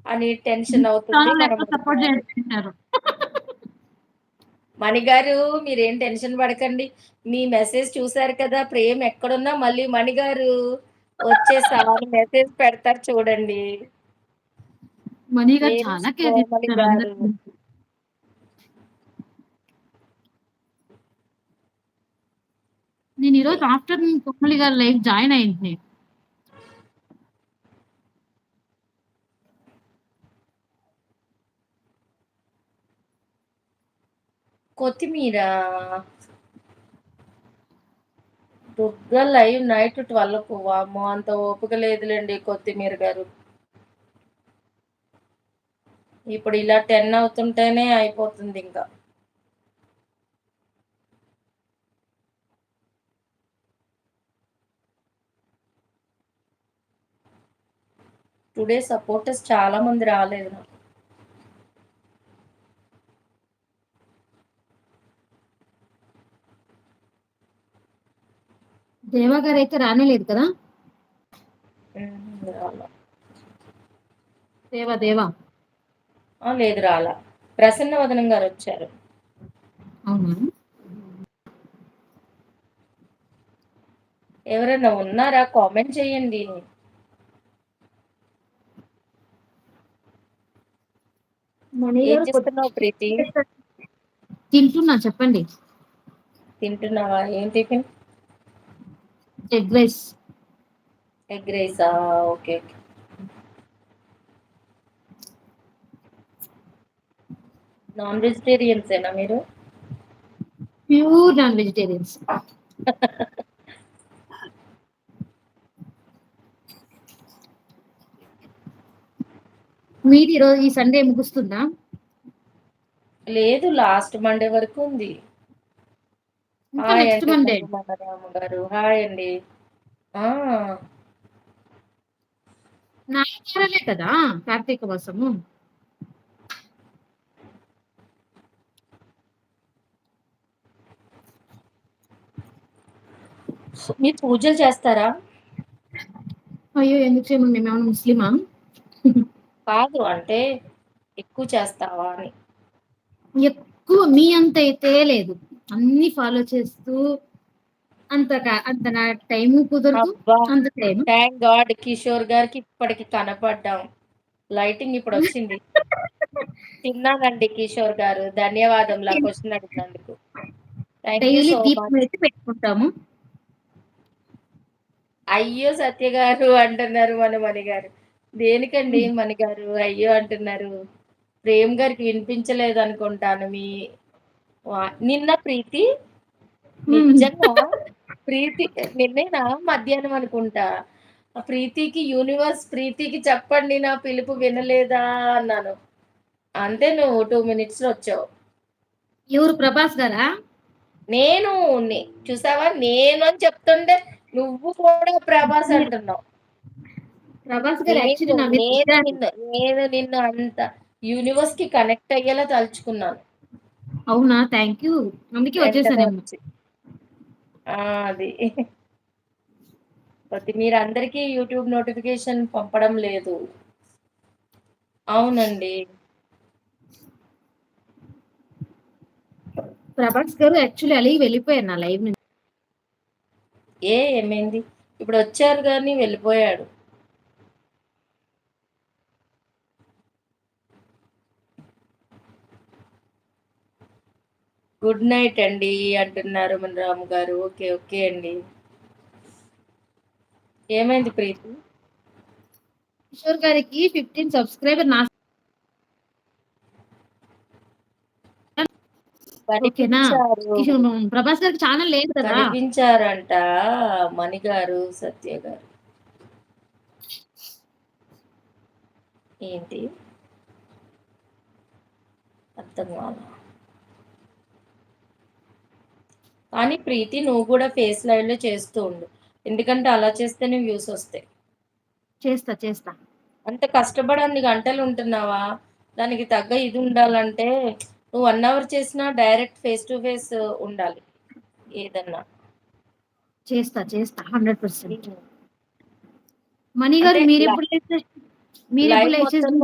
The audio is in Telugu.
అని టెన్షన్ అవుతుంది. ఛానల్ మన ఎక్కువ సపోర్ట్ మణిగారు చేస్తుంటారు. మణిగారు మీరేం టెన్షన్ పడకండి. మీ మెసేజ్ చూసారు కదా! ప్రేమ్ ఎక్కడున్నా మళ్ళీ మణిగారు వచ్చేసా అని మెసేజ్ పెడతారు చూడండి. మణి గారు ప్రేమ్ చాలా కేర్ కోమలి తీసుకుంటారు అందరి గారు. గురించి. నేను ఈరోజు ఆఫ్టర్‌నూన్ కోమలి గారి లైవ్ జాయిన్ అయింటిని. కొత్తిమీరా? దుర్గా లైవ్ నైట్ 12కు వామ్మో! అంత ఓపిక లేదులెండి కొత్తిమీర గారు. ఇప్పుడు ఇలా 10 అవుతుంటేనే అయిపోతుందింక. టుడే సపోర్టర్స్ చాలా మంది రాలేదు నాకు. దేవా గారైతే రానేలేదు కదా! రాలా. దేవా. లేదు రాలా. ప్రసన్న వదనం గారొచ్చారు. అవునా? ఎవరైనా ఉన్నారా? కామెంట్ చేయండి. మణి ఏం గారు చేస్తున్నావు ప్రీతి? తింటున్నా చెప్పండి. తింటున్నావా? ఏం టిఫిన్? Egg rice. ఎగ్ రైసా? ఓకే. నాన్ వెజిటేరియన్సేనా మీరు? Pure non vegetarians. మీది ఈరోజు ఈ సండే ముగుస్తుందా? లేదు లాస్ట్ మండే వరకు ఉంది. ఇంకా హాయ్ నెక్స్ట్ మండే. అంటున్నారు మన రాము గారు. హాయ్ అండి. ఆ! నాలుగు కదా కార్తీక మాసము. మీరు పూజలు చేస్తారా? అయ్యో! ఎందుకు చేయమండి మేమేమన్నా ముస్లిమా? కాదు అంటే ఎక్కువ చేస్తావా అని. ఎక్కువ మీ అంత అయితే లేదు. అన్నీ ఫాలో చేస్తూ అంత నా టైము కుదరదు. అబ్బా! అంత టైము థాంక్ గాడ్ కిషోర్ గారికి ఇప్పటికి కనపడ్డాం. లైటింగ్ ఇప్పుడొచ్చింది. తిన్నానండి కిషోర్ గారు. ధన్యవాదములు ఆ క్వెషన్ అడిగినందుకు. థాంక్ యూ డైలీ సో దీపం మచ్. అయితే పెట్టుకుంటాము. అయ్యో! సత్య గారు అంటున్నారు మన మణిగారు. దేనికండి మణిగారు అయ్యో అంటున్నారు? ప్రేమ్ గారికి వినిపించలేదనుకుంటాను మీ నిన్న ప్రీతి? నిజంగా ప్రీతి నిన్నేనా మధ్యాహ్నం అనుకుంటా. ప్రీతికి యూనివర్స్ ప్రీతికి చెప్పండి నా పిలుపు వినలేదా అన్నాను. అంతే నువ్వు 2 మినిట్స్‌లో వచ్చావు. ఎవరు ప్రభాస్ గారా? నేను చూసావా నేను అని చెప్తుంటే నువ్వు కూడా ప్రభాస్ మీరు అంటున్నావు. ప్రభాస్ గారు యాక్చువల్లీ నా మీద రుద్దారు. నేను నిన్ను అంత యూనివర్స్‌కి కనెక్ట్ అయ్యేలా తలుచుకున్నాను. అవునా? Thank you. అందుకే వెంటనే వచ్చేసానేమో. వచ్చి. అది. మీరందరికీ యూట్యూబ్ నోటిఫికేషన్ పంపడం లేదు. అవునండి. ప్రభాస్ గారు యాక్చువల్లీ అలిగి వెళ్ళిపోయారు నా లైవ్ నుంచి. ఏమైంది? ఇప్పుడొచ్చారు గానీ వెళ్ళిపోయాడు. గుడ్ నైట్ అండి అంటున్నారు మన రాము గారు. ఓకే అండి. ఏమైంది ప్రీతి? కిషోర్ గారికి 15 సబ్స్క్రైబర్ ఓకేనా? కనిపించారు. ప్రభాస్ గారికి ఛానల్ లేదు కదా! కనిపించారంట మణిగారు, సత్య గారు. ఏంటి? అర్థం కాలా. కానీ ప్రీతి నువ్వు కూడా ఫేస్ లైవ్‌లో చేస్తూ ఉండు. ఎందుకంటే అలా చేస్తేనే వ్యూస్ వస్తాయి. చేస్తా. అంత కష్టపడి అన్ని గంటలు ఉంటున్నావా? దానికి తగ్గ ఇది ఉండాలంటే నువ్వు 1 అవర్ చేసినా డైరెక్ట్ ఫేస్ టు ఫేస్ ఉండాలి ఏదన్నా. చేస్తా. 100%. హ్మ్. మణి గారు అంటే మీరెప్పుడు లైవ్ లేచేసి మొత్తంలో